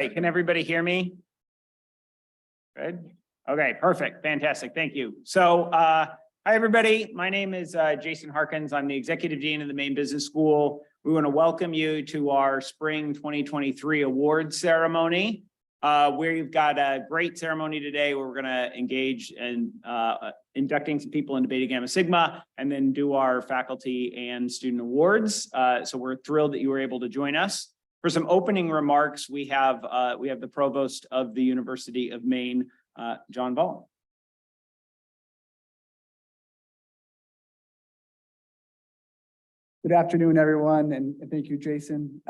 Hey, can everybody hear me? Good. Okay, perfect. Fantastic. Thank you. So, hi, everybody. My name is Jason Harkins. I'm the Executive Dean of the Maine Business School. We want to welcome you to our Spring 2023 Awards Ceremony. We've got a great ceremony today where we're going to engage in inducting some people into Beta Gamma Sigma and then do our faculty and student awards. So we're thrilled that you were able to join us. For some opening remarks, we have the Provost of the University of Maine, John Ball. Good afternoon, everyone, and thank you, Jason.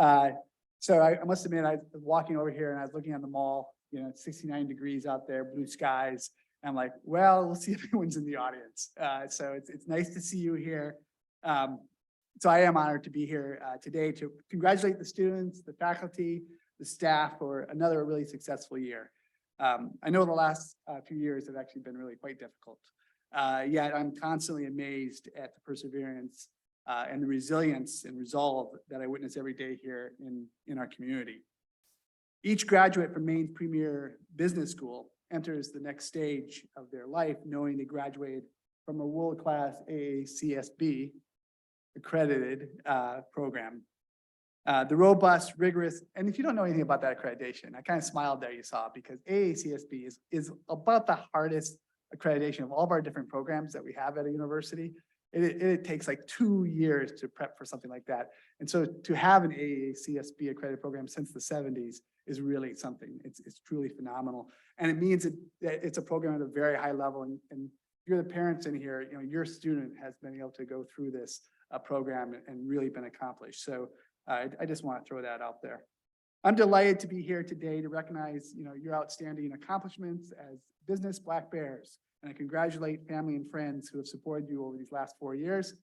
So I must admit, I was walking over here and I was looking at the mall, you know, it's 69 degrees out there, blue skies. And I'm like, well, we'll see if anyone's in the audience. So it's nice to see you here. So I am honored to be here today to congratulate the students, the faculty, the staff for another really successful year. I know the last few years have actually been really quite difficult. Yet I'm constantly amazed at the perseverance and the resilience and resolve that I witness every day here in our community. Each graduate from Maine's premier business school enters the next stage of their life knowing they graduated from a world-class AACSB accredited program. The robust, rigorous, and if you don't know anything about that accreditation, I kind of smiled there, you saw, because AACSB is about the hardest accreditation of all of our different programs that we have at a university. It takes like 2 years to prep for something like that. And so to have an AACSB accredited program since the 70s is really something. It's truly phenomenal. And it means that it's a program at a very high level. And you're the parents in here, you know, your student has been able to go through this program and really been accomplished. So I just want to throw that out there. I'm delighted to be here today to recognize, you know, your outstanding accomplishments as business Black Bears. And I congratulate family and friends who have supported you over these last 4 years,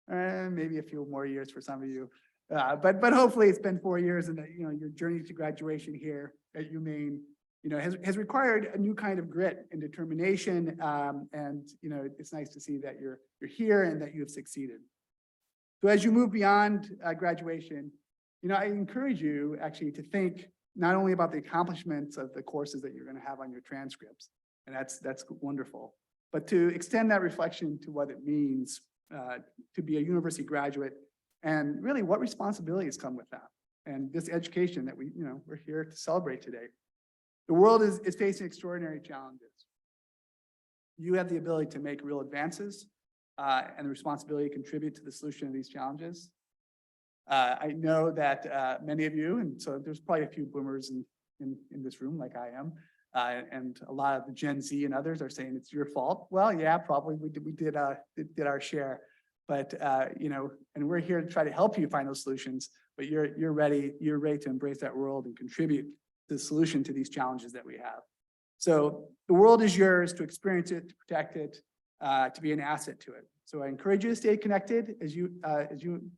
and maybe a few more years for some of you. But hopefully it's been 4 years, and you know your journey to graduation here at UMaine, you know, has required a new kind of grit and determination. And you know, it's nice to see that you're here and that you have succeeded. So as you move beyond graduation, you know, I encourage you actually to think not only about the accomplishments of the courses that you're going to have on your transcripts. And that's wonderful, but to extend that reflection to what it means to be a university graduate and really what responsibilities come with that. And this education that we're here to celebrate today. The world is facing extraordinary challenges. You have the ability to make real advances and the responsibility to contribute to the solution of these challenges. I know that many of you, and so there's probably a few boomers in this room like I am, and a lot of the Gen Z and others are saying it's your fault. Well, yeah, probably we did our share, but you know, and we're here to try to help you find those solutions. But you're ready to embrace that world and contribute to the solution to these challenges that we have. So the world is yours to experience it, to protect it, to be an asset to it. So I encourage you to stay connected as you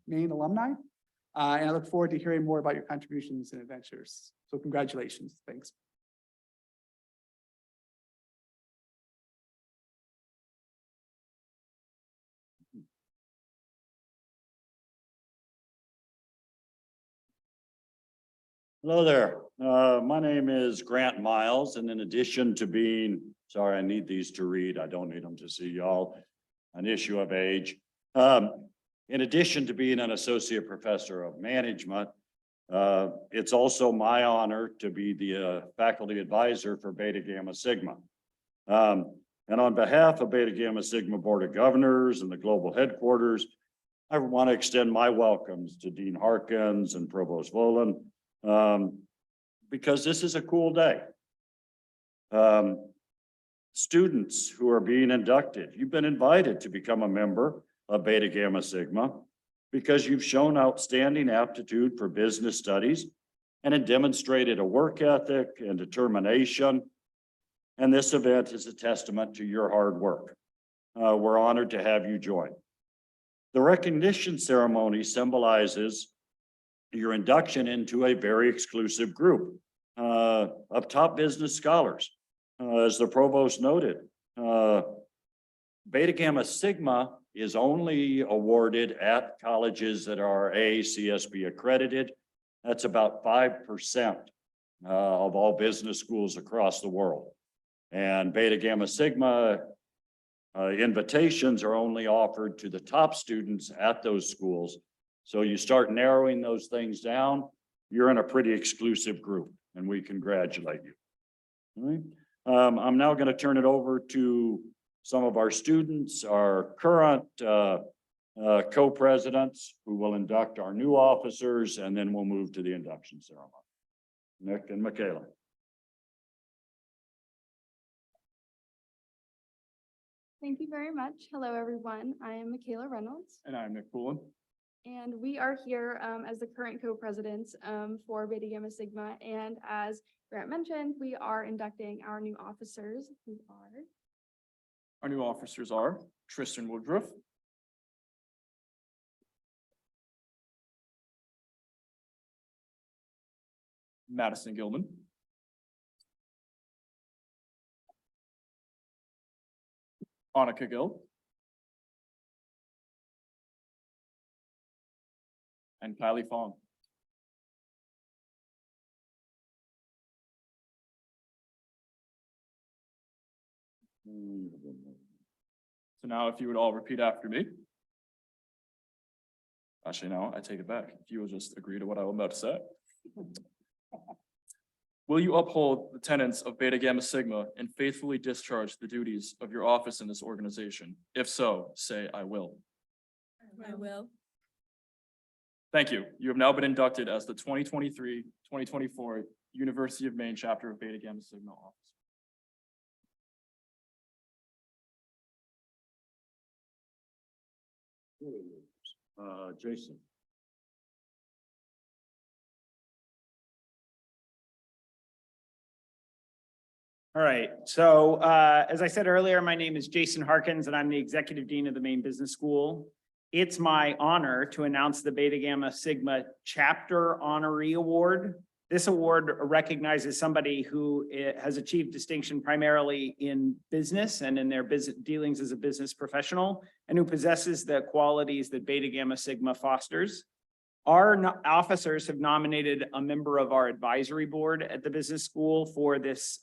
Maine alumni, and I look forward to hearing more about your contributions and adventures. So congratulations, thanks. Hello there. My name is Grant Miles, and in addition to being, sorry, I need these to read. I don't need them to see y'all. An issue of age. In addition to being an associate professor of management, it's also my honor to be the faculty advisor for Beta Gamma Sigma. And on behalf of Beta Gamma Sigma Board of Governors and the global headquarters, I want to extend my welcomes to Dean Harkins and Provost Volan. Because this is a cool day. Students who are being inducted, you've been invited to become a member of Beta Gamma Sigma because you've shown outstanding aptitude for business studies and have demonstrated a work ethic and determination. And this event is a testament to your hard work. We're honored to have you join. The recognition ceremony symbolizes your induction into a very exclusive group of top business scholars. As the provost noted, Beta Gamma Sigma is only awarded at colleges that are AACSB accredited. That's about 5%. of all business schools across the world. And Beta Gamma Sigma invitations are only offered to the top students at those schools. So you start narrowing those things down, you're in a pretty exclusive group, and we congratulate you. All right. I'm now going to turn it over to some of our students, our current co-presidents, who will induct our new officers, and then we'll move to the induction ceremony. Nick and Michaela. Thank you very much. Hello, everyone. I am Michaela Reynolds, And I'm Nick Poulin. and we are here as the current co-presidents for Beta Gamma Sigma. And as Grant mentioned, we are inducting our new officers who are Our new officers are Tristan Woodruff, Madison Gilman, Annika Gill, and Kylie Fong. So now if you would all repeat after me. Actually, no, I take it back. If you will just agree to what I'm about to say. Will you uphold the tenets of Beta Gamma Sigma and faithfully discharge the duties of your office in this organization? If so, say, I will. I will. Thank you. You have now been inducted as the 2023-2024 University of Maine chapter of Beta Gamma Sigma office. Jason. All right, so as I said earlier, my name is Jason Harkins and I'm the Executive Dean of the Maine Business School. It's my honor to announce the Beta Gamma Sigma Chapter Honoree Award. This award recognizes somebody who has achieved distinction primarily in business and in their business dealings as a business professional, and who possesses the qualities that Beta Gamma Sigma fosters. Our officers have nominated a member of our advisory board at the business school for this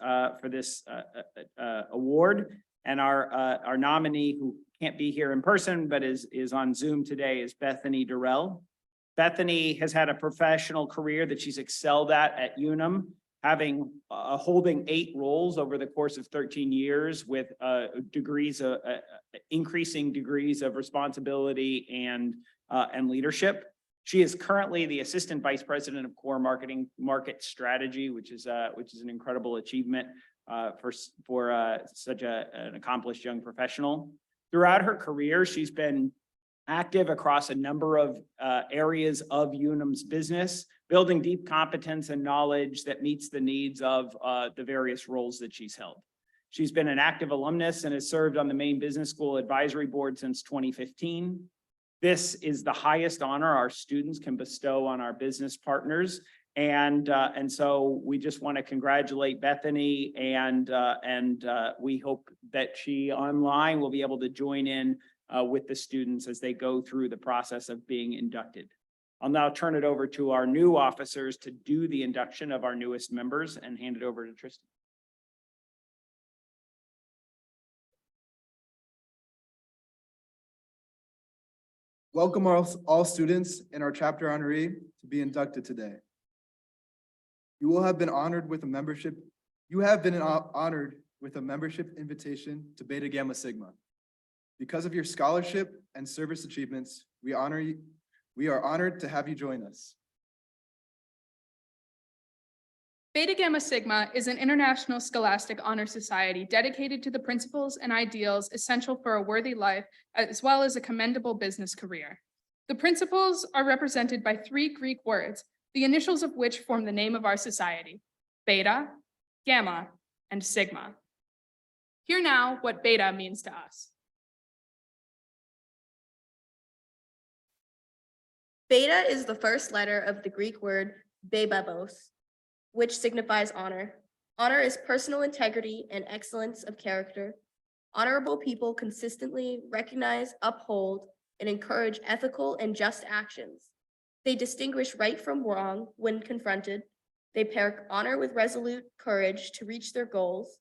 award. And our nominee, who can't be here in person but is on Zoom today, is Bethany Durrell. Bethany has had a professional career that she's excelled at UNM, having holding 8 roles over the course of 13 years with increasing degrees of responsibility and leadership. She is currently the Assistant Vice President of Core Market Strategy, which is an incredible achievement for such an accomplished young professional. Throughout her career, she's been active across a number of areas of UNM's business, building deep competence and knowledge that meets the needs of the various roles that she's held. She's been an active alumnus and has served on the Maine Business School Advisory Board since 2015. This is the highest honor our students can bestow on our business partners. And so we just want to congratulate Bethany, and we hope that she online will be able to join in with the students as they go through the process of being inducted. I'll now turn it over to our new officers to do the induction of our newest members and hand it over to Tristan. Welcome all students and our chapter honoree to be inducted today. You have been honored with a membership invitation to Beta Gamma Sigma. Because of your scholarship and service achievements, we are honored to have you join us. Beta Gamma Sigma is an international scholastic honor society dedicated to the principles and ideals essential for a worthy life, as well as a commendable business career. The principles are represented by 3 Greek words, the initials of which form the name of our society: Beta, Gamma, and Sigma. Hear now what Beta means to us. Beta is the first letter of the Greek word bebabos, which signifies honor. Honor is personal integrity and excellence of character. Honorable people consistently recognize, uphold, and encourage ethical and just actions. They distinguish right from wrong when confronted, They pair honor with resolute courage to reach their goals.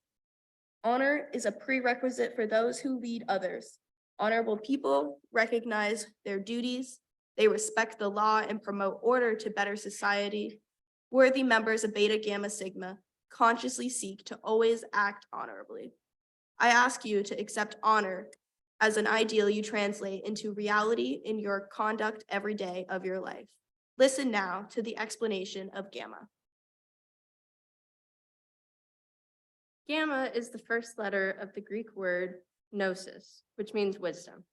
Honor is a prerequisite for those who lead others. Honorable people recognize their duties. They respect the law and promote order to better society. Worthy members of Beta Gamma Sigma consciously seek to always act honorably. I ask you to accept honor as an ideal you translate into reality in your conduct every day of your life. Listen now to the explanation of Gamma. Gamma is the first letter of the Greek word gnosis, which means wisdom.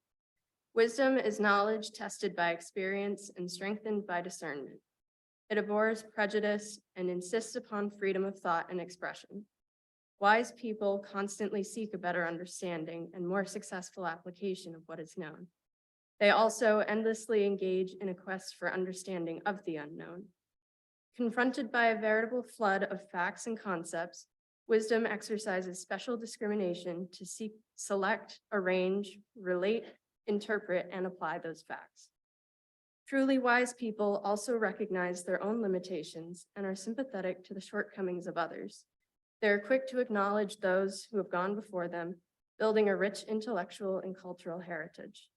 Wisdom is knowledge tested by experience and strengthened by discernment. It abhors prejudice and insists upon freedom of thought and expression. Wise people constantly seek a better understanding and more successful application of what is known. They also endlessly engage in a quest for understanding of the unknown. Confronted by a veritable flood of facts and concepts, wisdom exercises special discrimination to seek, select, arrange, relate, interpret, and apply those facts. Truly wise people also recognize their own limitations and are sympathetic to the shortcomings of others. They are quick to acknowledge those who have gone before them, building a rich intellectual and cultural heritage.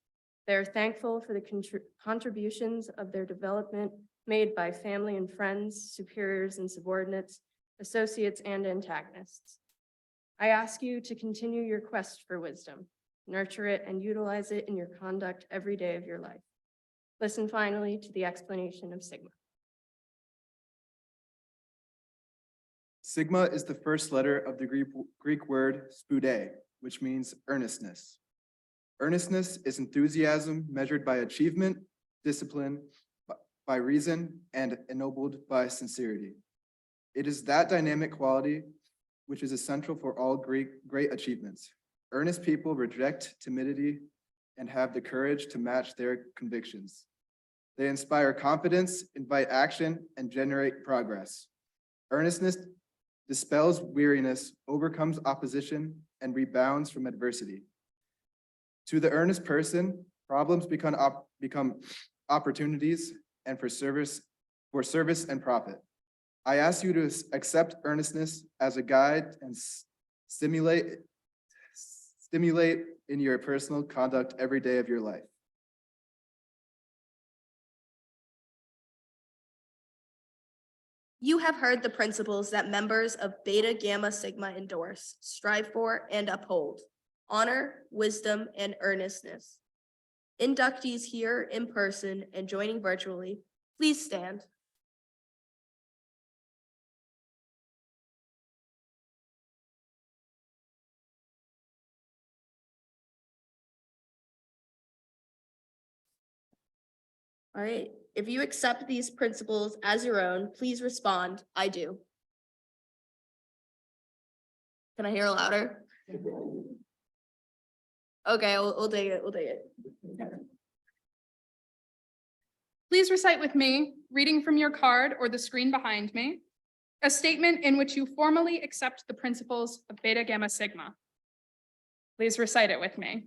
They are thankful for the contributions of their development made by family and friends, superiors and subordinates, associates and antagonists. I ask you to continue your quest for wisdom, nurture it and utilize it in your conduct every day of your life. Listen finally to the explanation of Sigma. Sigma is the first letter of the Greek word spoude, which means earnestness. Earnestness is enthusiasm measured by achievement, discipline, by reason, and ennobled by sincerity. It is that dynamic quality which is essential for all great achievements. Earnest people reject timidity and have the courage to match their convictions. They inspire confidence, invite action, and generate progress. Earnestness dispels weariness, overcomes opposition, and rebounds from adversity. To the earnest person, problems become opportunities and for service and profit. I ask you to accept earnestness as a guide and stimulate in your personal conduct every day of your life. You have heard the principles that members of Beta Gamma Sigma endorse, strive for, and uphold: honor, wisdom, and earnestness. Inductees here in person and joining virtually, please stand. All right, if you accept these principles as your own, please respond, I do. Can I hear louder? Okay, we'll take it. Please recite with me, reading from your card or the screen behind me, a statement in which you formally accept the principles of Beta Gamma Sigma. Please recite it with me.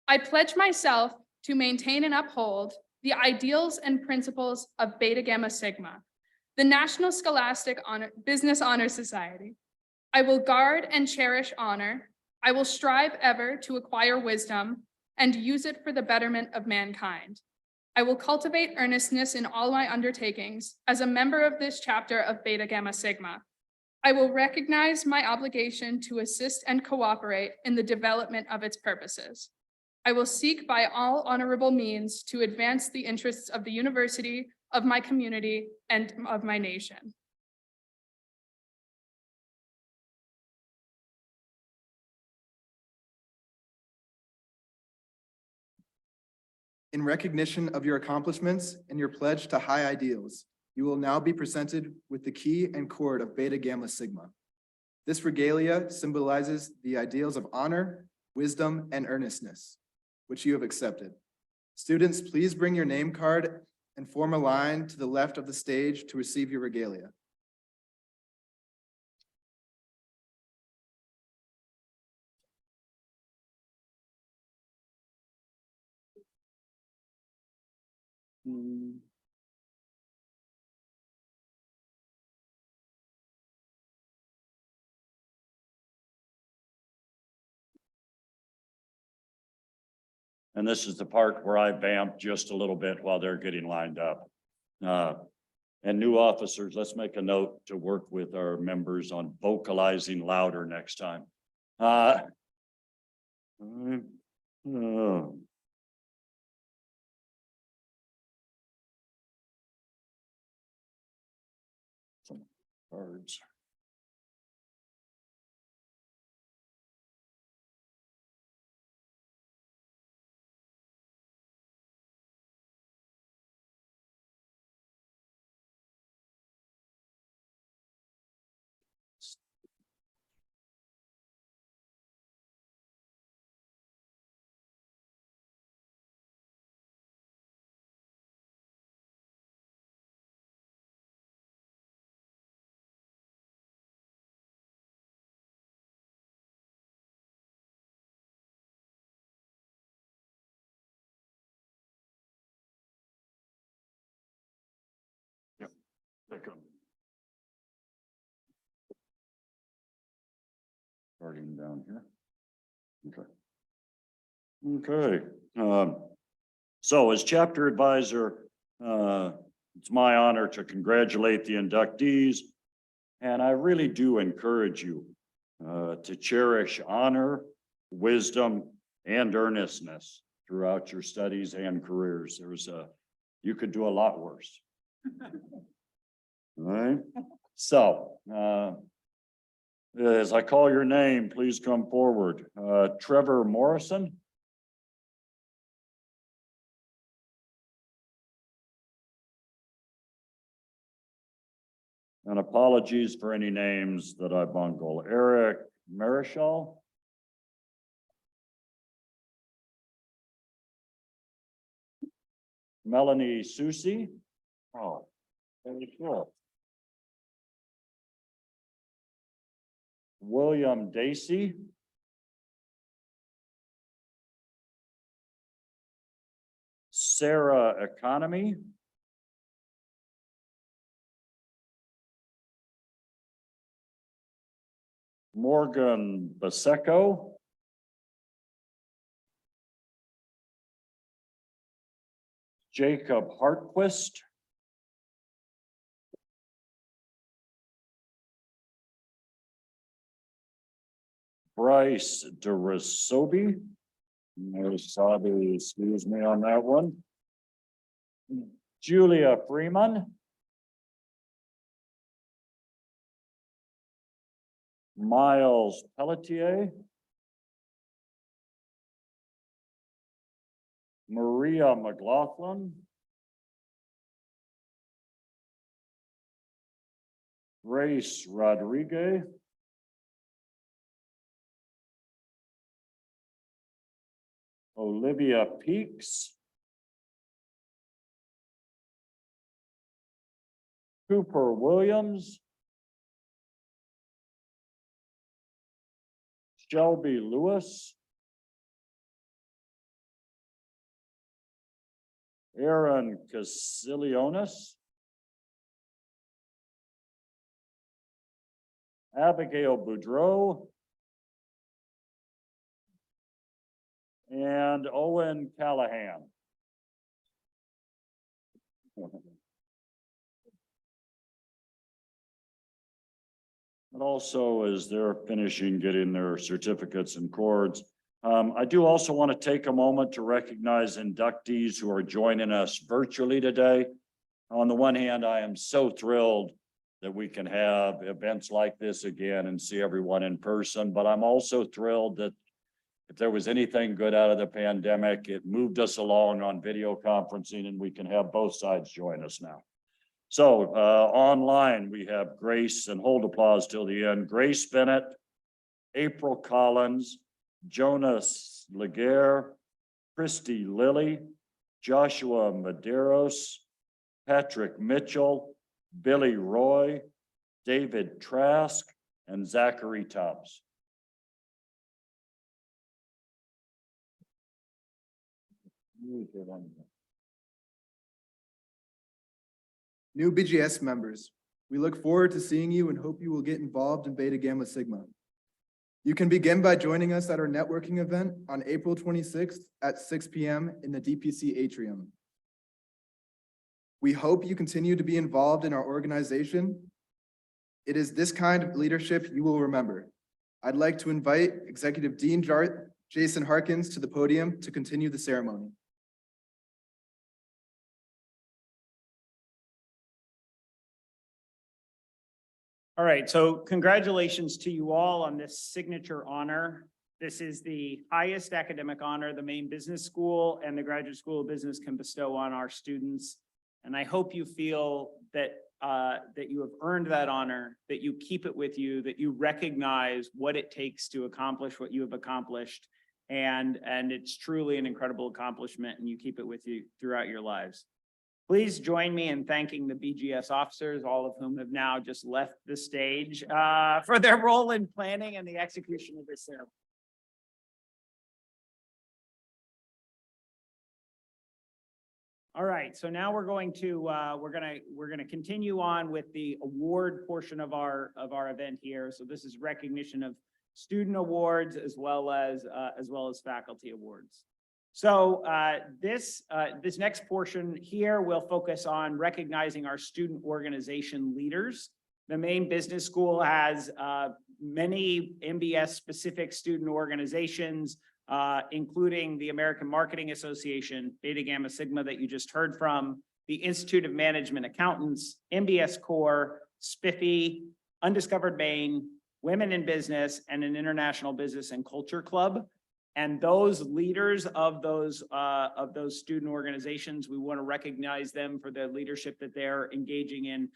I pledge myself to maintain and uphold the ideals and principles of Beta Gamma Sigma, the National Scholastic Business Honor Society. I will guard and cherish honor. I will strive ever to acquire wisdom and use it for the betterment of mankind. I will cultivate earnestness in all my undertakings as a member of this chapter of Beta Gamma Sigma. I will recognize my obligation to assist and cooperate in the development of its purposes. I will seek by all honorable means to advance the interests of the university, of my community, and of my nation. In recognition of your accomplishments and your pledge to high ideals, you will now be presented with the key and cord of Beta Gamma Sigma. This regalia symbolizes the ideals of honor, wisdom, and earnestness, which you have accepted. Students, please bring your name card and form a line to the left of the stage to receive your regalia. And this is the part where I vamp just a little bit while they're getting lined up. And new officers, let's make a note to work with our members on vocalizing louder next time. Some cards. Pick 'em. Starting down here. Okay. So as chapter advisor, it's my honor to congratulate the inductees. And I really do encourage you to cherish honor, wisdom, and earnestness throughout your studies and careers. You could do a lot worse. All right, so, as I call your name, please come forward. Trevor Morrison. And apologies for any names that I bungle. Eric Marischal. Melanie Susi. Oh, very cool. William Dacey. Sarah Economy. Morgan Baseco. Jacob Hartquist. Bryce DeRosobi. Sorry, excuse me on that one. Julia Freeman. Miles Pelletier. Maria McLaughlin. Grace Rodriguez. Olivia Peaks. Cooper Williams. Shelby Lewis. Aaron Casilionis. Abigail Boudreau. And Owen Callahan. And also, as they're finishing getting their certificates and cords, I do also want to take a moment to recognize inductees who are joining us virtually today. On the one hand, I am so thrilled that we can have events like this again and see everyone in person, but I'm also thrilled that if there was anything good out of the pandemic, it moved us along on video conferencing and we can have both sides join us now. So online, we have Grace, and hold applause till the end. Grace Bennett, April Collins, Jonas Laguerre, Christy Lilly, Joshua Medeiros, Patrick Mitchell, Billy Roy, David Trask, and Zachary Tubbs. New BGS members, we look forward to seeing you and hope you will get involved in Beta Gamma Sigma. You can begin by joining us at our networking event on April 26th at 6 p.m. in the DPC atrium. We hope you continue to be involved in our organization. It is this kind of leadership you will remember. I'd like to invite Executive Dean Jason Harkins to the podium to continue the ceremony. All right, so congratulations to you all on this signature honor. This is the highest academic honor the Maine Business School and the Graduate School of Business can bestow on our students. And I hope you feel that that you have earned that honor, that you keep it with you, that you recognize what it takes to accomplish what you have accomplished. And it's truly an incredible accomplishment, and you keep it with you throughout your lives. Please join me in thanking the BGS officers, all of whom have now just left the stage for their role in planning and the execution of this ceremony. All right, so now we're going to we're gonna continue on with the award portion of our event here. So this is recognition of student awards as well as faculty awards. So this next portion here will focus on recognizing our student organization leaders. The Maine Business School has many MBS specific student organizations, including the American Marketing Association, Beta Gamma Sigma that you just heard from, the Institute of Management Accountants, MBS Core, SPIFFy, Undiscovered Maine, Women in Business, and an International Business and Culture Club. And those leaders of those student organizations, we want to recognize them for the leadership that they're engaging in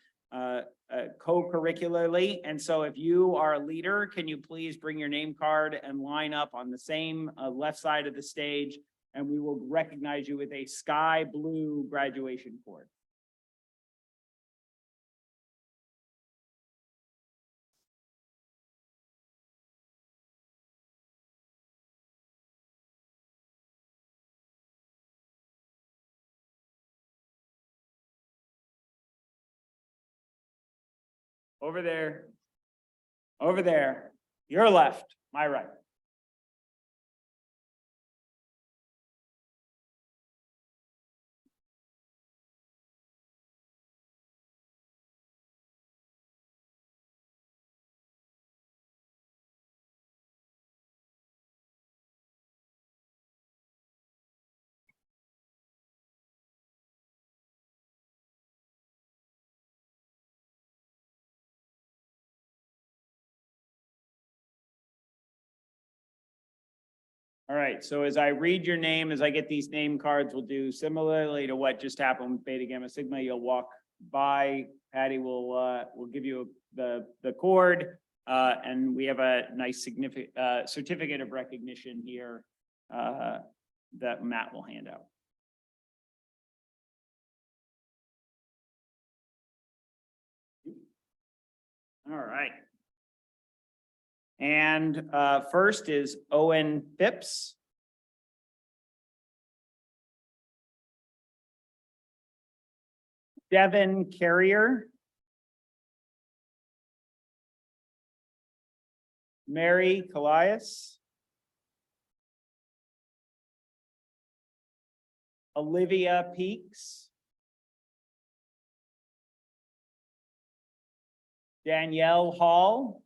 co-curricularly. And so if you are a leader, can you please bring your name card and line up on the same left side of the stage, and we will recognize you with a sky blue graduation cord. Over there. Over there. Your left, my right. All right, so as I read your name, as I get these name cards, we'll do similarly to what just happened with Beta Gamma Sigma. You'll walk by, Patty will give you the cord, and we have a nice significant certificate of recognition here that Matt will hand out. All right. And first is Owen Phipps. Devin Carrier. Mary Callias. Olivia Peaks. Danielle Hall.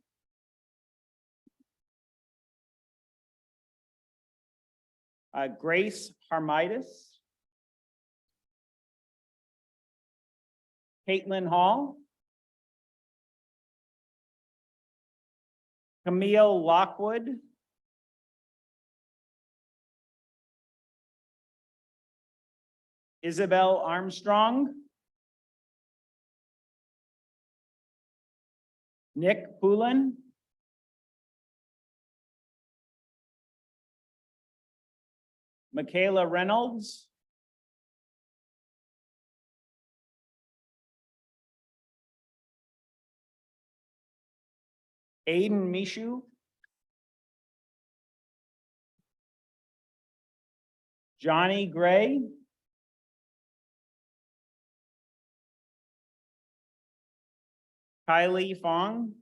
Grace Harmitis. Caitlin Hall. Camille Lockwood. Isabel Armstrong. Nick Poulin. Michaela Reynolds. Aiden Mishu. Johnny Gray. Kylie Fong.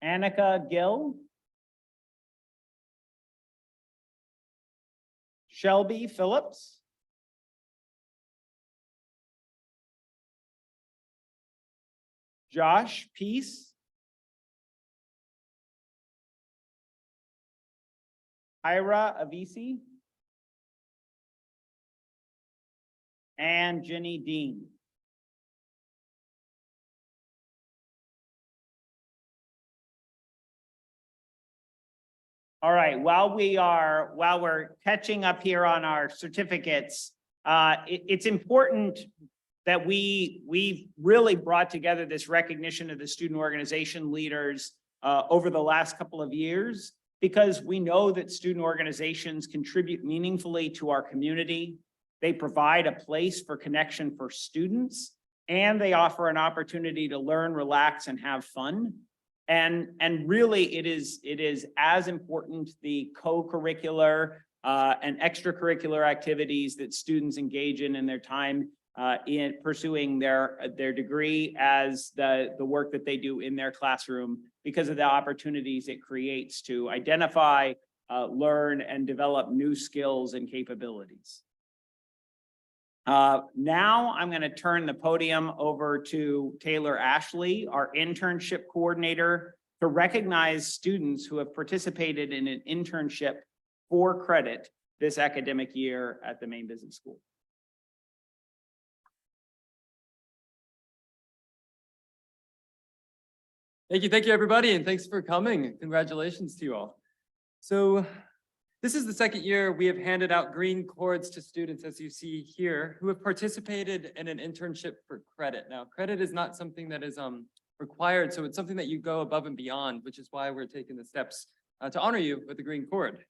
Annika Gill. Shelby Phillips. Josh Peace. Ira Avisi. And Jenny Dean. All right, while we're catching up here on our certificates, it's important that we've really brought together this recognition of the student organization leaders over the last couple of years, because we know that student organizations contribute meaningfully to our community. They provide a place for connection for students, and they offer an opportunity to learn, relax, and have fun. And really, it is as important the co-curricular and extracurricular activities that students engage in their time in pursuing their degree as the work that they do in their classroom, because of the opportunities it creates to identify, learn, and develop new skills and capabilities. Now I'm going to turn the podium over to Taylor Ashley, our internship coordinator, to recognize students who have participated in an internship for credit this academic year at the Maine Business School. Thank you, everybody, and thanks for coming. Congratulations to you all. So this is the second year we have handed out green cords to students, as you see here, who have participated in an internship for credit. Now, credit is not something that is required, so it's something that you go above and beyond, which is why we're taking the steps to honor you with the green cord.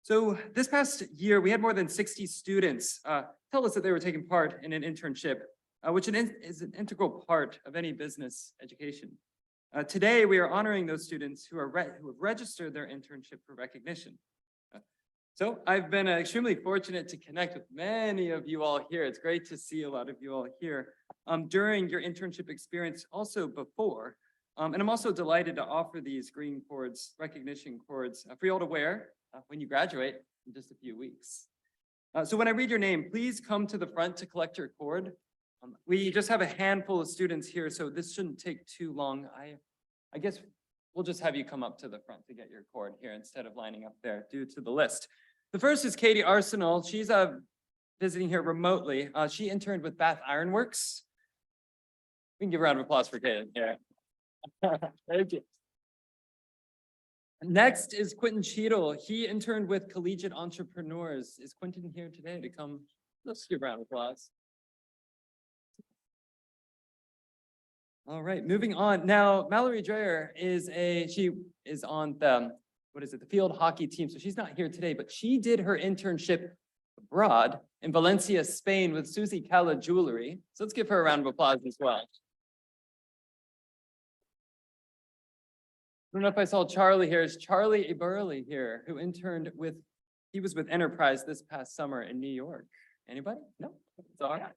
So this past year, we had more than 60 students tell us that they were taking part in an internship, which is an integral part of any business education. Today, we are honoring those students who have registered their internship for recognition. So I've been extremely fortunate to connect with many of you all here. It's great to see a lot of you all here during your internship experience, also before. And I'm also delighted to offer these green cords, recognition cords, for you all to wear when you graduate in just a few weeks. So when I read your name, please come to the front to collect your cord. We just have a handful of students here, so this shouldn't take too long. I guess we'll just have you come up to the front to get your cord here instead of lining up there due to the list. The first is Katie Arsenal. She's visiting here remotely. She interned with Bath Iron Works. We can give a round of applause for Katie. Yeah. Thank you. Next is Quentin Cheadle. He interned with Collegiate Entrepreneurs. Is Quentin here today to come? Let's give a round of applause. All right, moving on. Now, Mallory Dreyer she is on the field hockey team. So she's not here today, but she did her internship abroad in Valencia, Spain with Susie Cala Jewelry. So let's give her a round of applause as well. I don't know if I saw Charlie here. Is Charlie Eberly here, who he was with Enterprise this past summer in New York. Anybody? No? It's all right.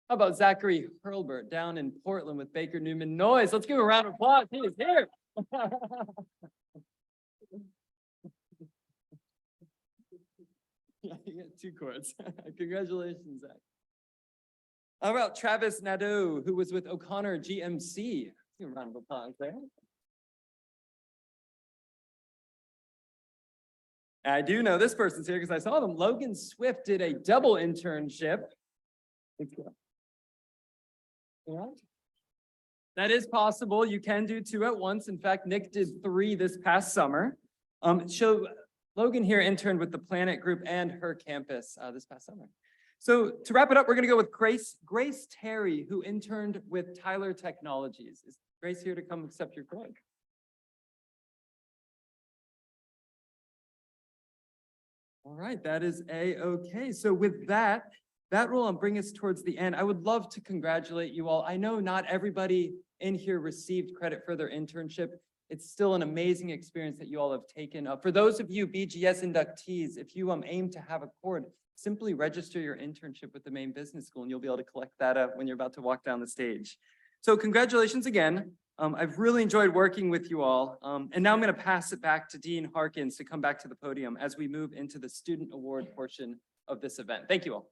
How about Zachary Hurlbert down in Portland with Baker Newman Noise? Let's give a round of applause. He is here. Yeah, you get 2 cords. Congratulations, Zach. How about Travis Nadeau, who was with O'Connor GMC? Let's give a round of applause there. I do know this person's here because I saw them. Logan Swift did a double internship. Let's go. That is possible. You can do 2 at once. In fact, Nick did 3 this past summer. So Logan here interned with the Planet Group and her campus this past summer. So to wrap it up, we're going to go with Grace Terry, who interned with Tyler Technologies. Is Grace here to come accept your card? All right, that is a-okay. So with that will bring us towards the end. I would love to congratulate you all. I know not everybody in here received credit for their internship. It's still an amazing experience that you all have taken. For those of you BGS inductees, if you aim to have a cord, simply register your internship with the Maine Business School and you'll be able to collect that when you're about to walk down the stage. So congratulations again. I've really enjoyed working with you all. And now I'm going to pass it back to Dean Harkins to come back to the podium as we move into the student award portion of this event. Thank you all.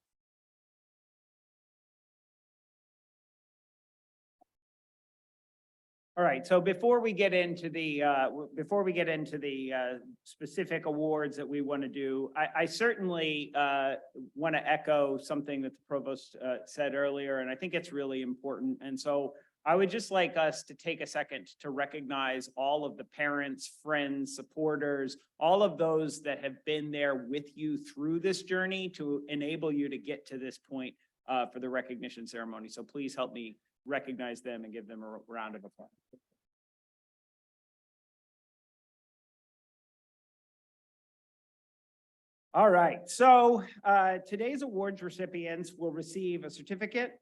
All right, so before we get into the specific awards that we want to do, I certainly want to echo something that the provost said earlier, and I think it's really important. And so I would just like us to take a second to recognize all of the parents, friends, supporters, all of those that have been there with you through this journey to enable you to get to this point for the recognition ceremony. So please help me recognize them and give them a round of applause. All right, so today's awards recipients will receive a certificate,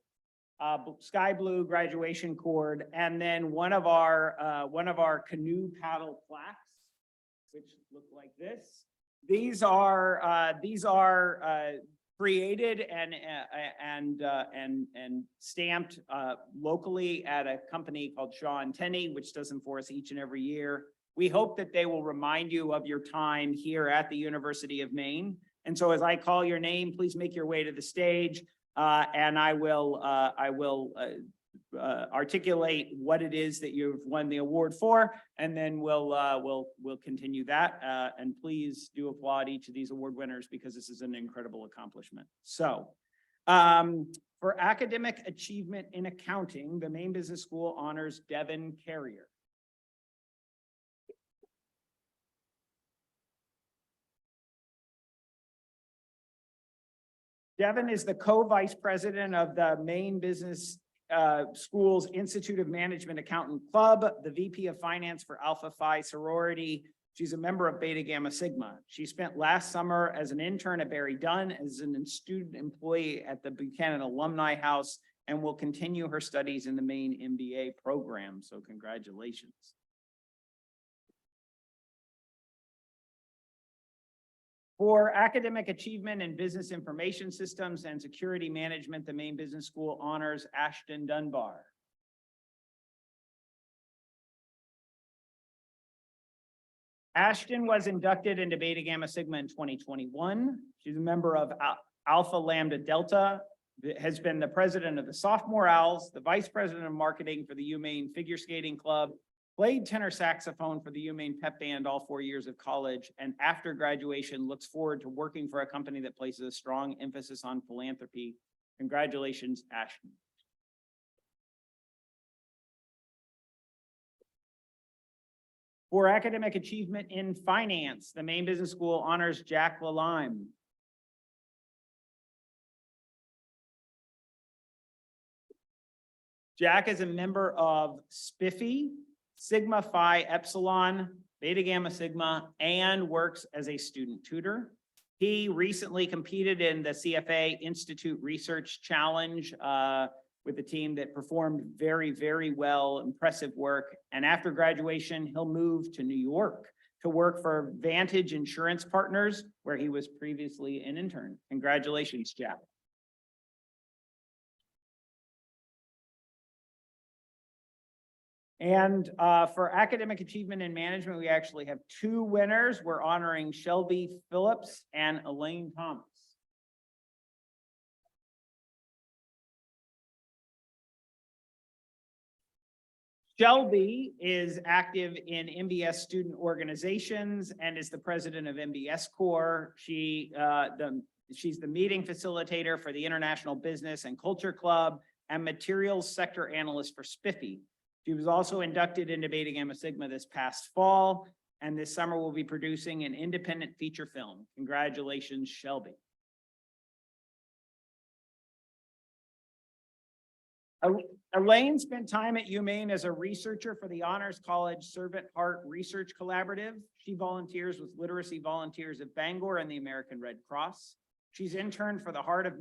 sky blue graduation cord, and then one of our canoe paddle plaques, which look like this. These are created and stamped locally at a company called Shaw and Tenney, which does them for us each and every year. We hope that they will remind you of your time here at the University of Maine. And so as I call your name, please make your way to the stage, and I will articulate what it is that you've won the award for, and then we'll continue that. And please do applaud each of these award winners because this is an incredible accomplishment. So for academic achievement in accounting, the Maine Business School honors Devin Carrier. Devin is the co-vice president of the Maine Business School's Institute of Management Accountant Club, the VP of Finance for Alpha Phi sorority. She's a member of Beta Gamma Sigma. She spent last summer as an intern at Barry Dunn, as a student employee at the Buchanan Alumni House, and will continue her studies in the Maine MBA program. So congratulations. For academic achievement in business information systems and security management, the Maine Business School honors Ashton Dunbar. Ashton was inducted into Beta Gamma Sigma in 2021. She's a member of Alpha Lambda Delta, has been the president of the Sophomore Owls, the vice president of marketing for the UMaine Figure Skating Club, played tenor saxophone for the UMaine Pep Band all 4 years of college, and after graduation looks forward to working for a company that places a strong emphasis on philanthropy. Congratulations, Ashton. For academic achievement in finance, the Maine Business School honors Jack Lalime. Jack is a member of Spiffy, Sigma Phi Epsilon, Beta Gamma Sigma, and works as a student tutor. He recently competed in the CFA Institute Research Challenge with a team that performed very, very well, impressive work. And after graduation, he'll move to New York to work for Vantage Insurance Partners, where he was previously an intern. Congratulations, Jack. And for academic achievement in management, we actually have 2 winners. We're honoring Shelby Phillips and Elaine Thomas. Shelby is active in MBS student organizations and is the president of MBS Corps. She's the meeting facilitator for the International Business and Culture Club and materials sector analyst for Spiffy. She was also inducted into Beta Gamma Sigma this past fall, and this summer will be producing an independent feature film. Congratulations, Shelby. Elaine spent time at UMaine as a researcher for the Honors College Servant Heart Research Collaborative. She volunteers with Literacy Volunteers of Bangor and the American Red Cross. She's interned for the Heart of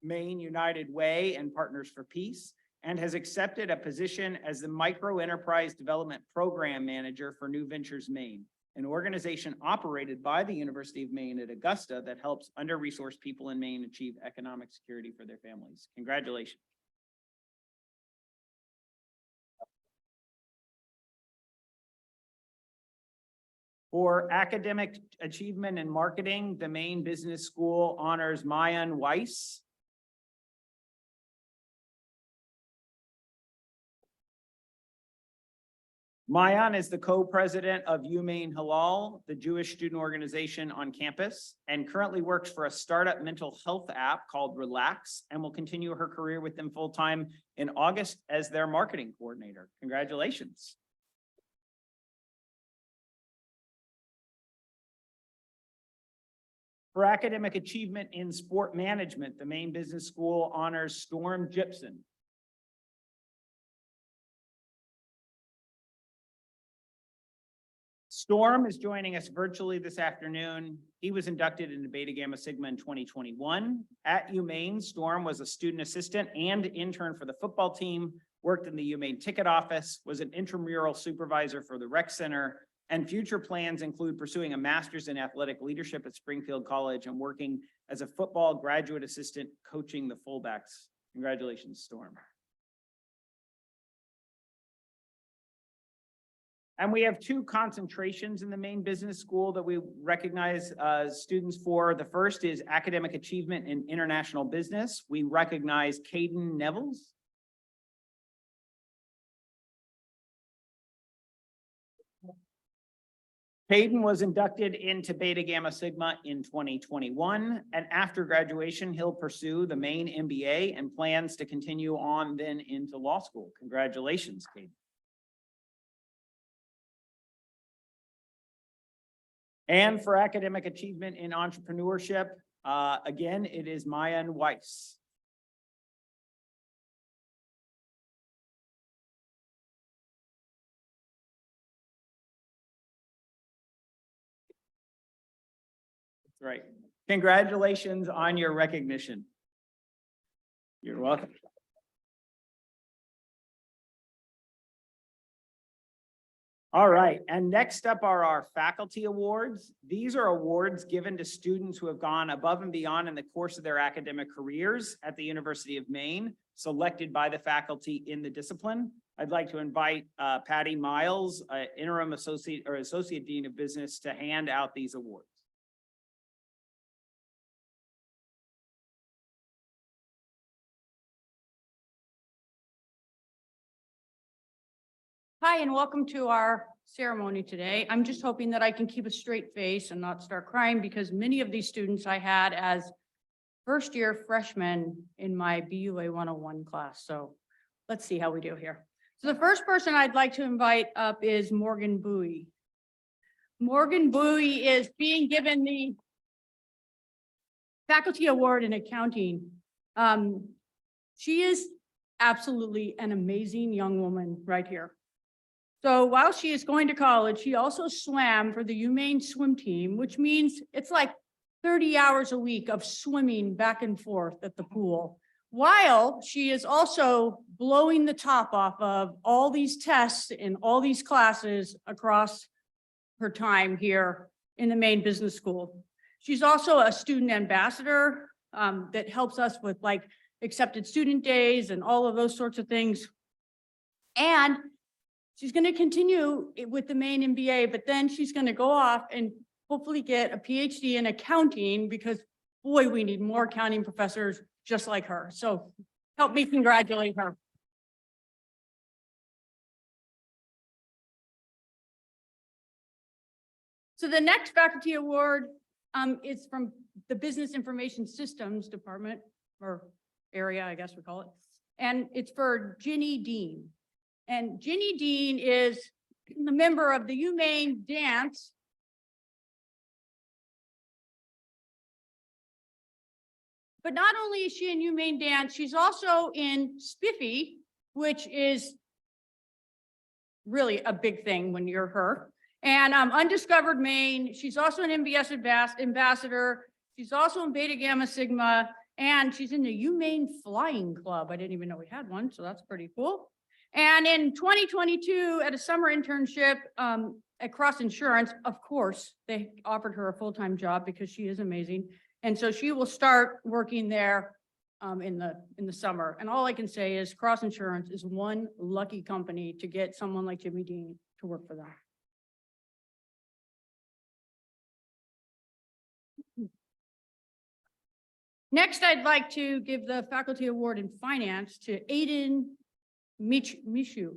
Maine United Way and Partners for Peace, and has accepted a position as the Micro Enterprise Development Program Manager for New Ventures Maine, an organization operated by the University of Maine at Augusta that helps under-resourced people in Maine achieve economic security for their families. Congratulations. For academic achievement and marketing, the Maine Business School honors Mayan Weiss. Mayan is the co-president of umaine Halal, the Jewish student organization on campus, and currently works for a startup mental health app called Relax, and will continue her career with them full-time in August as their marketing coordinator. Congratulations. For academic achievement in sport management, the Maine Business School honors Storm Gibson. Storm is joining us virtually this afternoon. He was inducted into Beta Gamma Sigma in 2021. At UMaine, Storm was a student assistant and intern for the football team, worked in the UMaine ticket office, was an intramural supervisor for the rec center, and future plans include pursuing a master's in athletic leadership at Springfield College and working as a football graduate assistant coaching the fullbacks. Congratulations, Storm. And we have two concentrations in the Maine Business School that we recognize students for. The first is academic achievement in international business. We recognize Caden Nevels. Caden was inducted into Beta Gamma Sigma in 2021, and after graduation, he'll pursue the Maine MBA and plans to continue on then into law school. Congratulations, Caden. And for academic achievement in entrepreneurship, again, it is Mayan Weiss. That's right. Congratulations on your recognition. You're welcome. All right, and next up are our faculty awards. These are awards given to students who have gone above and beyond in the course of their academic careers at the University of Maine, selected by the faculty in the discipline. I'd like to invite Patty Miles, interim associate or associate dean of business, to hand out these awards. Hi, and welcome to our ceremony today. I'm just hoping that I can keep a straight face and not start crying, because many of these students I had as first year freshmen in my BUA 101 class. So let's see how we do here. So the first person I'd like to invite up is Morgan Bowie. Morgan Bowie is being given the Faculty Award in Accounting. She is absolutely an amazing young woman right here. So while she is going to college, she also swam for the UMaine swim team, which means it's like 30 hours a week of swimming back and forth at the pool, while she is also blowing the top off of all these tests and all these classes across her time here in the Maine Business School. She's also a student ambassador that helps us with like accepted student days and all of those sorts of things. And she's going to continue with the Maine MBA, but then she's going to go off and hopefully get a PhD in accounting, because boy, we need more accounting professors just like her. So help me congratulate her. So the next faculty award is from the Business Information Systems Department, or area, I guess we call it. And it's for Ginny Dean. And Ginny Dean is a member of the UMaine Dance. But not only is she in UMaine Dance, she's also in Spiffy, which is really a big thing when you're her. And Undiscovered Maine, she's also an MBS ambassador. She's also in Beta Gamma Sigma, and she's in the UMaine Flying Club. I didn't even know we had one, so that's pretty cool. And in 2022, at a summer internship at Cross Insurance, of course, they offered her a full-time job because she is amazing. And so she will start working there in the summer. And all I can say is Cross Insurance is one lucky company to get someone like Jimmy Dean to work for them. Next, I'd like to give the Faculty Award in Finance to Aiden Mishu.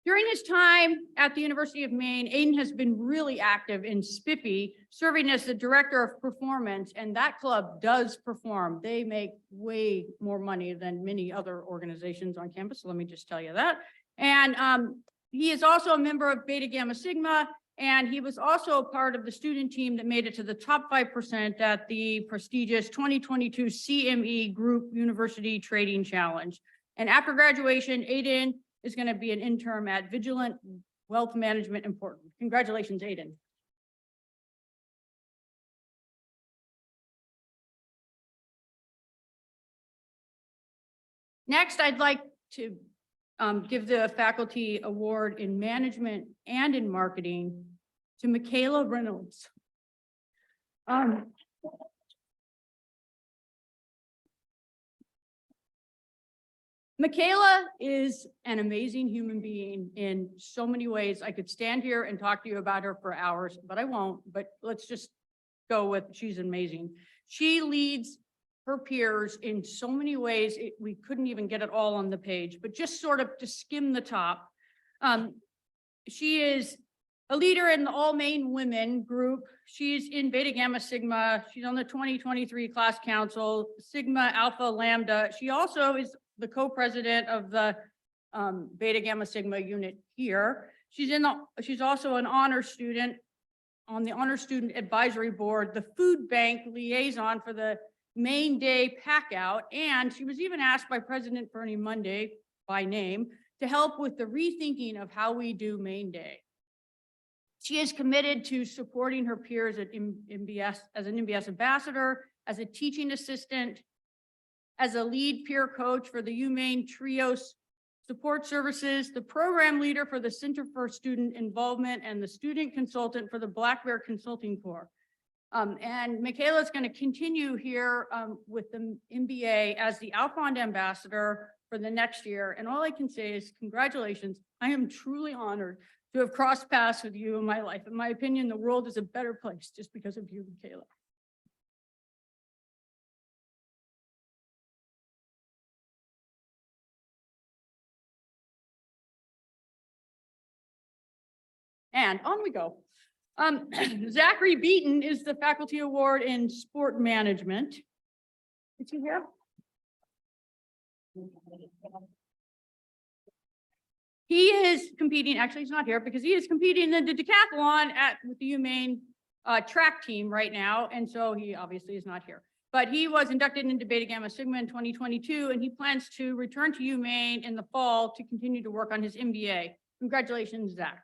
During his time at the University of Maine, Aiden has been really active in SPIPI, serving as the Director of Performance, and that club does perform. They make way more money than many other organizations on campus, so let me just tell you that. And he is also a member of Beta Gamma Sigma, and he was also a part of the student team that made it to the top 5% at the prestigious 2022 CME Group University Trading Challenge. And after graduation, Aiden is going to be an intern at Vigilant Wealth Management in Portland. Congratulations, Aiden. Next, I'd like to give the Faculty Award in Management and in Marketing to Michaela Reynolds. Michaela is an amazing human being in so many ways. I could stand here and talk to you about her for hours, but I won't. But let's just go with she's amazing. She leads her peers in so many ways. We couldn't even get it all on the page, but just sort of to skim the top. She is a leader in the All Maine Women group. She's in Beta Gamma Sigma. She's on the 2023 class council, Sigma Alpha Lambda. She also is the co-president of the Beta Gamma Sigma unit here. She's also an honor student on the Honor Student Advisory Board, the food bank liaison for the Maine Day Packout, and she was even asked by President Bernie Monday by name to help with the rethinking of how we do Maine Day. She is committed to supporting her peers at MBS as an MBS ambassador, as a teaching assistant, as a lead peer coach for the umaine Trios Support Services, the program leader for the Center for Student Involvement, and the student consultant for the Black Bear Consulting Corps. And Michaela is going to continue here with the MBA as the Alfond ambassador for the next year. And all I can say is congratulations. I am truly honored to have crossed paths with you in my life. In my opinion, the world is a better place just because of you, Michaela. And on we go. Zachary Beaton is the Faculty Award in Sport Management. Is he here? He is competing, actually he's not here because he is competing in the decathlon with the UMaine track team right now. And so he obviously is not here. But he was inducted into Beta Gamma Sigma in 2022, and he plans to return to UMaine in the fall to continue to work on his MBA. Congratulations, Zach.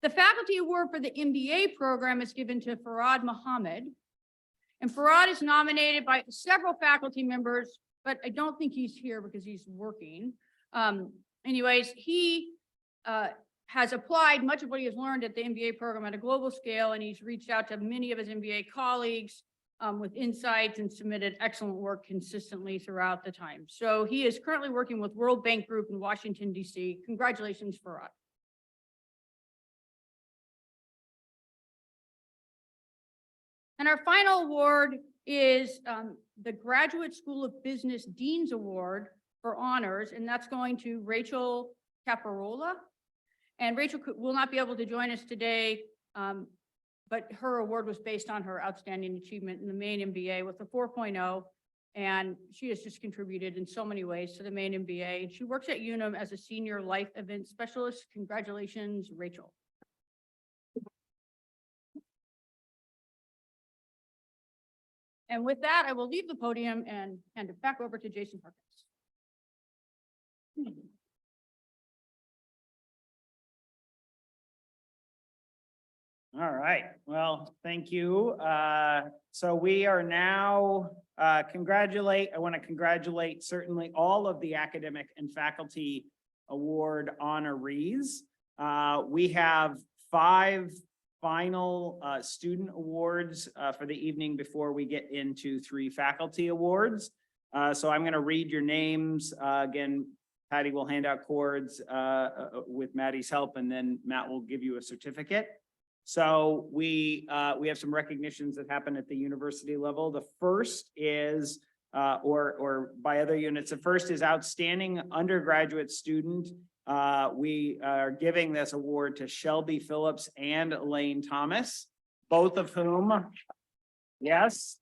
The Faculty Award for the MBA program is given to Farad Mohammed. And Farad is nominated by several faculty members, but I don't think he's here because he's working. Anyways, he has applied much of what he has learned at the MBA program at a global scale, and he's reached out to many of his MBA colleagues with insights and submitted excellent work consistently throughout the time. So he is currently working with World Bank Group in Washington, DC. Congratulations, Farad. And our final award is the Graduate School of Business Dean's Award for honors, and that's going to Rachel Caparola. And Rachel will not be able to join us today, but her award was based on her outstanding achievement in the Maine MBA with a 4.0, and she has just contributed in so many ways to the Maine MBA. She works at Unum as a senior life event specialist. Congratulations, Rachel. And with that, I will leave the podium and hand it back over to Jason Harkins. All right, well, thank you. So we are now I want to congratulate certainly all of the academic and faculty award honorees. We have 5 final student awards for the evening before we get into 3 faculty awards. So I'm going to read your names. Again, Patty will hand out cords with Maddie's help, and then Matt will give you a certificate. So we have some recognitions that happen at the university level. The first is, or by other units, the first is outstanding undergraduate student. We are giving this award to Shelby Phillips and Elaine Thomas, both of whom, yes.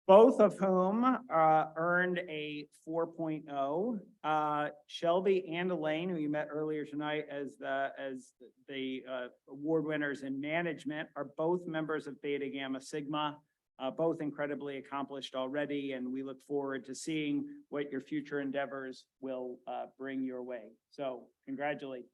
Both of whom earned a 4.0. Shelby and Elaine, who you met earlier tonight as the award winners in management, are both members of Beta Gamma Sigma, both incredibly accomplished already, and we look forward to seeing what your future endeavors will bring your way. So congratulations.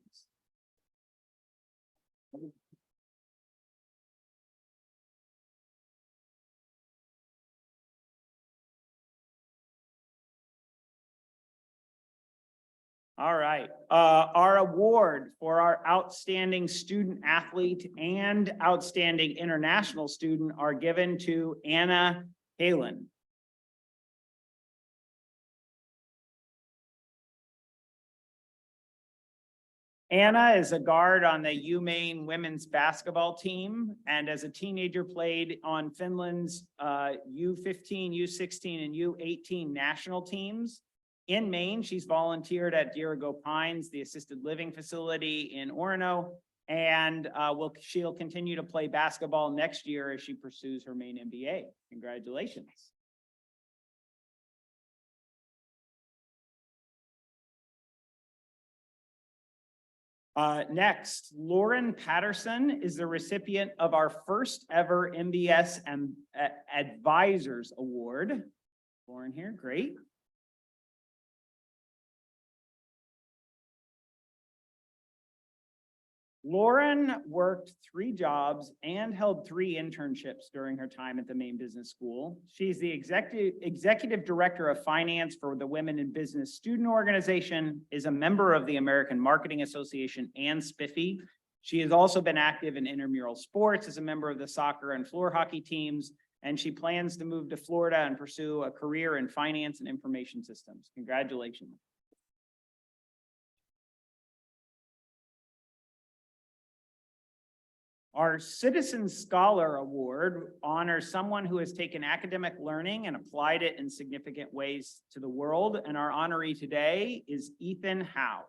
All right, our award for our outstanding student athlete and outstanding international student are given to Anna Halen. Anna is a guard on the UMaine women's basketball team, and as a teenager played on Finland's U15, U16, and U18 national teams. In Maine, she's volunteered at Dirigo Pines, the assisted living facility in Orono, and she'll continue to play basketball next year as she pursues her Maine MBA. Congratulations. Next, Lauren Patterson is the recipient of our first ever MBS and Advisors Award. Lauren here, great. Lauren worked 3 jobs and held 3 internships during her time at the Maine Business School. She's the executive director of finance for the Women in Business Student Organization, is a member of the American Marketing Association and SPIFFy. She has also been active in intramural sports as a member of the soccer and floor hockey teams, and she plans to move to Florida and pursue a career in finance and information systems. Congratulations. Our Citizen Scholar Award honors someone who has taken academic learning and applied it in significant ways to the world. And our honoree today is Ethan Howe.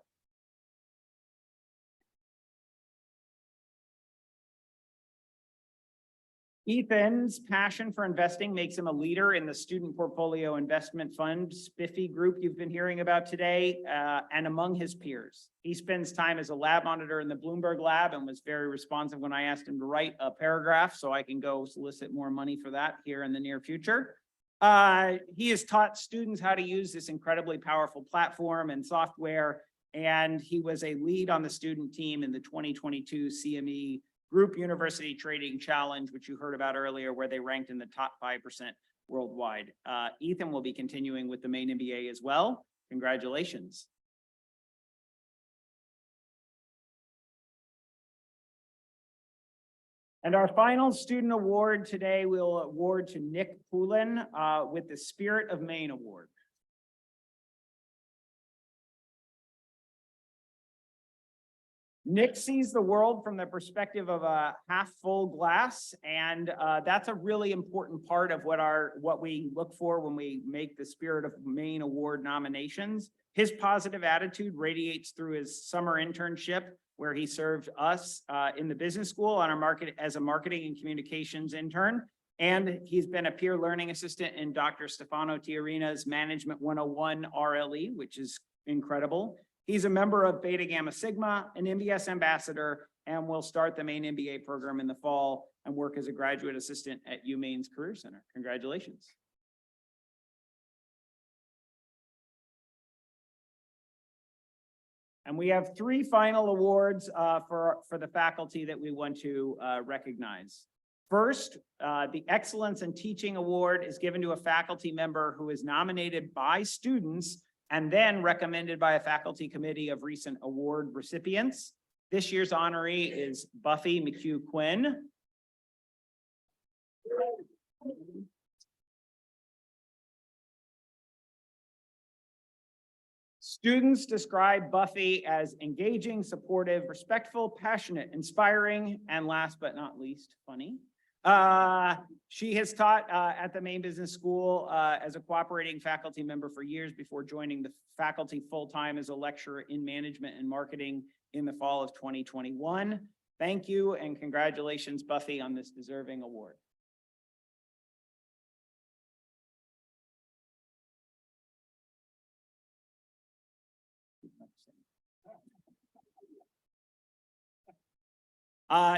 Ethan's passion for investing makes him a leader in the Student Portfolio Investment Fund, SPIFFy group you've been hearing about today, and among his peers. He spends time as a lab monitor in the Bloomberg lab and was very responsive when I asked him to write a paragraph so I can go solicit more money for that here in the near future. He has taught students how to use this incredibly powerful platform and software, and he was a lead on the student team in the 2022 CME Group University Trading Challenge, which you heard about earlier, where they ranked in the top 5% worldwide. Ethan will be continuing with the Maine MBA as well. Congratulations. And our final student award today, we'll award to Nick Poulin with the Spirit of Maine Award. Nick sees the world from the perspective of a half full glass, and that's a really important part of what we look for when we make the Spirit of Maine Award nominations. His positive attitude radiates through his summer internship, where he served us in the business school on our as a marketing and communications intern. And he's been a peer learning assistant in Dr. Stefano Tiarina's Management 101 RLE, which is incredible. He's a member of Beta Gamma Sigma, an MBS ambassador, and will start the Maine MBA program in the fall and work as a graduate assistant at UMaine's Career Center. Congratulations. And we have 3 final awards for the faculty that we want to recognize. First, the Excellence in Teaching Award is given to a faculty member who is nominated by students and then recommended by a faculty committee of recent award recipients. This year's honoree is Buffy McHugh Quinn. Students describe Buffy as engaging, supportive, respectful, passionate, inspiring, and last but not least, funny. She has taught at the Maine Business School as a cooperating faculty member for years before joining the faculty full-time as a lecturer in management and marketing in the fall of 2021. Thank you and congratulations, Buffy, on this deserving award.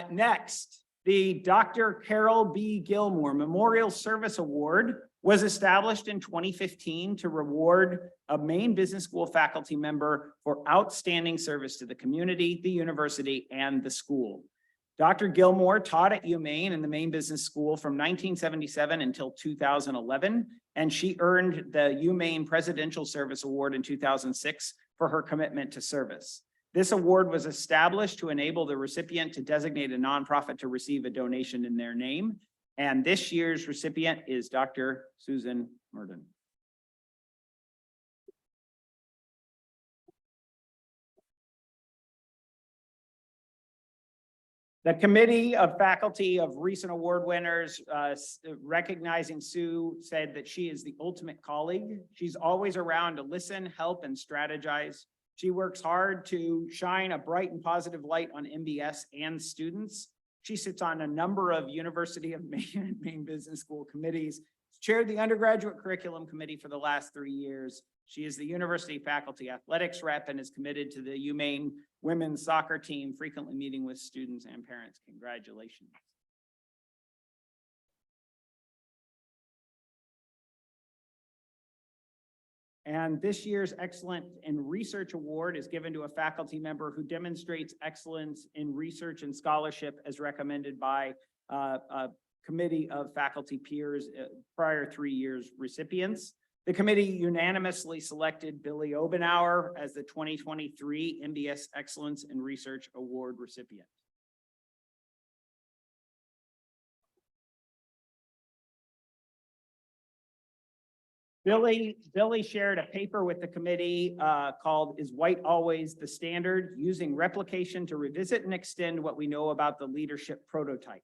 Next, the Dr. Carol B. Gilmore Memorial Service Award was established in 2015 to reward a Maine Business School faculty member for outstanding service to the community, the university, and the school. Dr. Gilmore taught at UMaine and the Maine Business School from 1977 until 2011, and she earned the UMaine Presidential Service Award in 2006 for her commitment to service. This award was established to enable the recipient to designate a nonprofit to receive a donation in their name. And this year's recipient is Dr. Susan Murden. The committee of faculty of recent award winners recognizing Sue said that she is the ultimate colleague. She's always around to listen, help, and strategize. She works hard to shine a bright and positive light on MBS and students. She sits on a number of University of Maine and Maine Business School committees, chaired the undergraduate curriculum committee for the last 3 years. She is the university faculty athletics rep and is committed to the UMaine women's soccer team, frequently meeting with students and parents. Congratulations. And this year's Excellence in Research Award is given to a faculty member who demonstrates excellence in research and scholarship as recommended by a committee of faculty peers, prior 3 years recipients. The committee unanimously selected Billy Obenauer as the 2023 MBS Excellence in Research Award recipient. Billy shared a paper with the committee called "Is White Always the Standard? Using Replication to Revisit and Extend What We Know About the Leadership Prototype."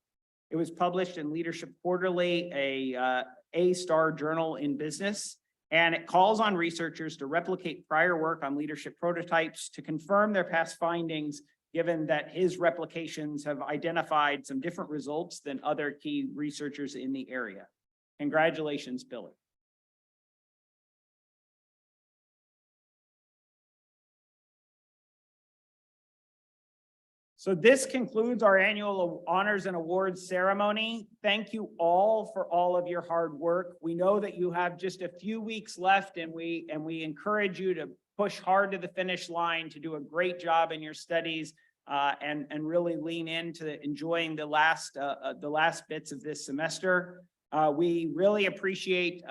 It was published in Leadership Quarterly, a A-star journal in business, and it calls on researchers to replicate prior work on leadership prototypes to confirm their past findings, given that his replications have identified some different results than other key researchers in the area. Congratulations, Billy. So this concludes our annual honors and awards ceremony. Thank you all for all of your hard work. We know that you have just a few weeks left, and we encourage you to push hard to the finish line, to do a great job in your studies, and really lean into enjoying the last bits of this semester. We really appreciate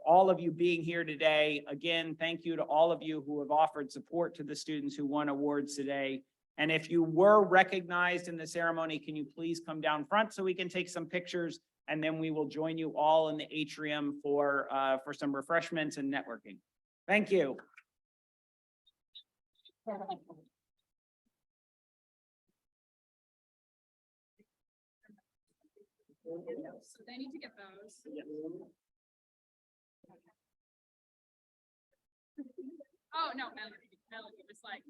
all of you being here today. Again, thank you to all of you who have offered support to the students who won awards today. And if you were recognized in the ceremony, can you please come down front so we can take some pictures, and then we will join you all in the atrium for some refreshments and networking. Thank you. So they need to get those. Oh, no, Melody was like.